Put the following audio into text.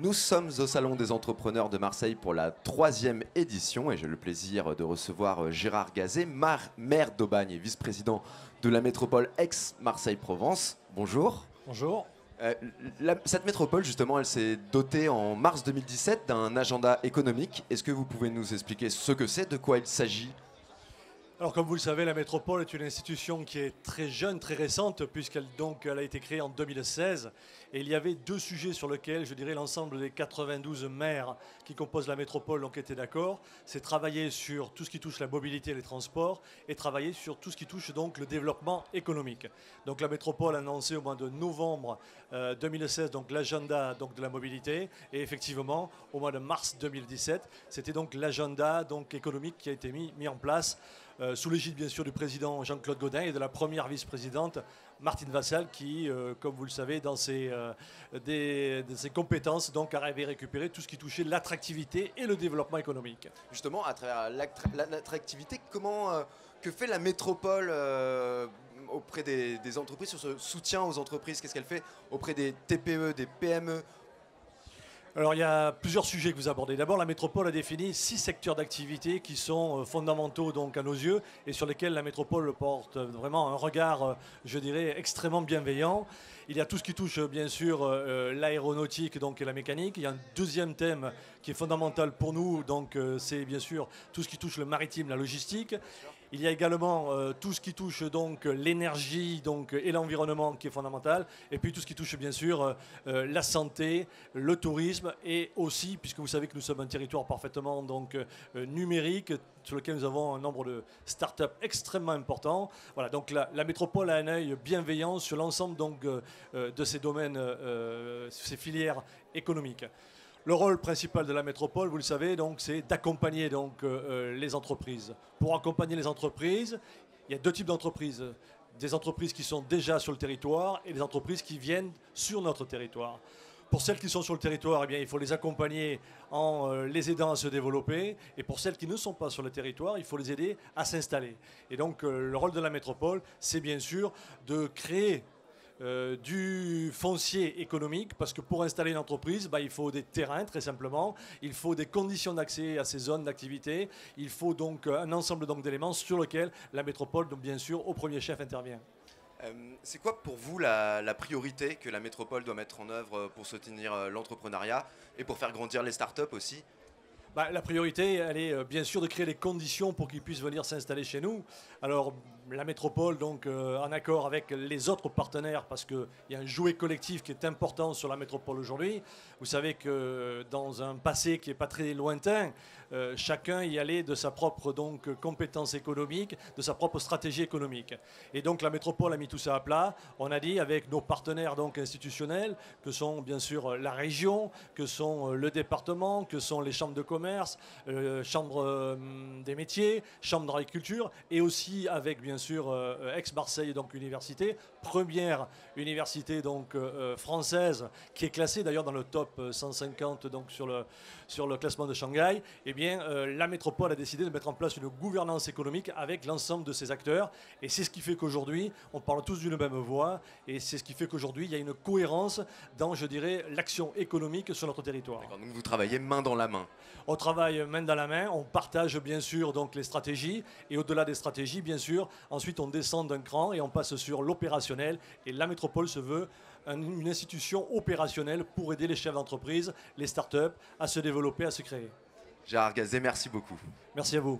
Nous sommes au Salon des entrepreneurs de Marseille pour la 3e édition et j'ai le plaisir de recevoir Gérard Gazet, maire d'Aubagne et vice-président de la métropole Aix-Marseille-Provence. Bonjour. Bonjour. Cette métropole, justement, elle s'est dotée en mars 2017 d'un agenda économique. Est-ce que vous pouvez nous expliquer ce que c'est, de quoi il s'agit ? Alors comme vous le savez, la métropole est une institution qui est très jeune, très récente, puisqu'elle elle a été créée en 2016. Et il y avait deux sujets sur lesquels, je dirais, l'ensemble des 92 maires qui composent la métropole ont été d'accord. C'est travailler sur tout ce qui touche la mobilité et les transports et travailler sur tout ce qui touche donc le développement économique. Donc la métropole a annoncé au mois de novembre 2016 donc l'agenda de la mobilité. Et effectivement, au mois de mars 2017, c'était donc l'agenda économique qui a été mis en place. Sous l'égide bien sûr du président Jean-Claude Gaudin et de la première vice-présidente Martine Vassal qui, comme vous le savez, dans ses compétences, avait récupéré tout ce qui touchait l'attractivité et le développement économique. Justement, à travers l'attractivité, que fait la métropole auprès des entreprises, sur ce soutien aux entreprises? Qu'est-ce qu'elle fait auprès des TPE, des PME? Alors il y a plusieurs sujets que vous abordez. D'abord, la métropole a défini 6 secteurs d'activité qui sont fondamentaux à nos yeux et sur lesquels la métropole porte vraiment un regard, je dirais, extrêmement bienveillant. Il y a tout ce qui touche bien sûr l'aéronautique et la mécanique. Il y a un deuxième thème qui est fondamental pour nous, c'est bien sûr tout ce qui touche le maritime, la logistique. Il y a également tout ce qui touche l'énergie et l'environnement qui est fondamental. Et puis tout ce qui touche bien sûr la santé, le tourisme et aussi, puisque vous savez que nous sommes un territoire parfaitement numérique, sur lequel nous avons un nombre de start-up extrêmement important. Voilà, donc la métropole a un œil bienveillant sur l'ensemble de ces domaines, ces filières économiques. Le rôle principal de la métropole, vous le savez, c'est d'accompagner les entreprises. Pour accompagner les entreprises, il y a deux types d'entreprises. Des entreprises qui sont déjà sur le territoire et des entreprises qui viennent sur notre territoire. Pour celles qui sont sur le territoire, eh bien, il faut les accompagner en les aidant à se développer. Et pour celles qui ne sont pas sur le territoire, il faut les aider à s'installer. Et donc, le rôle de la métropole, c'est bien sûr de créer du foncier économique, parce que pour installer une entreprise, il faut des terrains très simplement, il faut des conditions d'accès à ces zones d'activité, il faut donc un ensemble d'éléments sur lesquels la métropole, bien sûr, au premier chef intervient. C'est quoi pour vous la priorité que la métropole doit mettre en œuvre pour soutenir l'entrepreneuriat et pour faire grandir les startups aussi? La priorité, elle est bien sûr de créer les conditions pour qu'ils puissent venir s'installer chez nous. Alors, la métropole, en accord avec les autres partenaires, parce qu'il y a un jouet collectif qui est important sur la métropole aujourd'hui. Vous savez que dans un passé qui n'est pas très lointain, chacun y allait de sa propre compétence économique, de sa propre stratégie économique. Et donc la métropole a mis tout ça à plat. On a dit avec nos partenaires institutionnels, que sont bien sûr la région, que sont le département, que sont les chambres de commerce, chambres des métiers, chambres d'agriculture, et aussi avec bien sûr Aix-Marseille université, première université française qui est classée d'ailleurs dans le top 150 sur le classement de Shanghai. Eh bien, la métropole a décidé de mettre en place une gouvernance économique avec l'ensemble de ses acteurs, et c'est ce qui fait qu'aujourd'hui on parle tous d'une même voix, et c'est ce qui fait qu'aujourd'hui il y a une cohérence dans, je dirais, l'action économique sur notre territoire. D'accord, donc vous travaillez main dans la main. On travaille main dans la main, on partage bien sûr les stratégies, et au-delà des stratégies, bien sûr, ensuite on descend d'un cran et on passe sur l'opérationnel, et la métropole se veut une institution opérationnelle pour aider les chefs d'entreprise, les startups à se développer, à se créer. Gérard Gazet, merci beaucoup. Merci à vous.